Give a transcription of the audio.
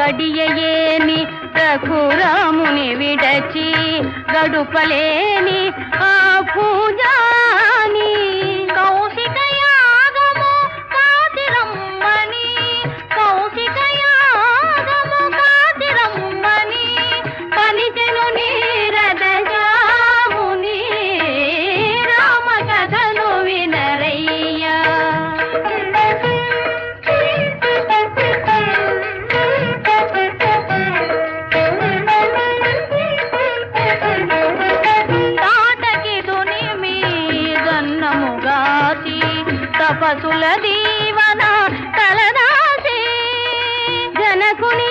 బడియయేని రఘురాముని విడచి గడుపలేని ఆ పూజాని కౌశిక యాగము కాతిరమ్మని కౌశిక యాగము కాతిరమ్మని పలికెను నీరద జాముని రామ కథను వినరయ్యా. తపసుల దీవన తలదాసి జనకుని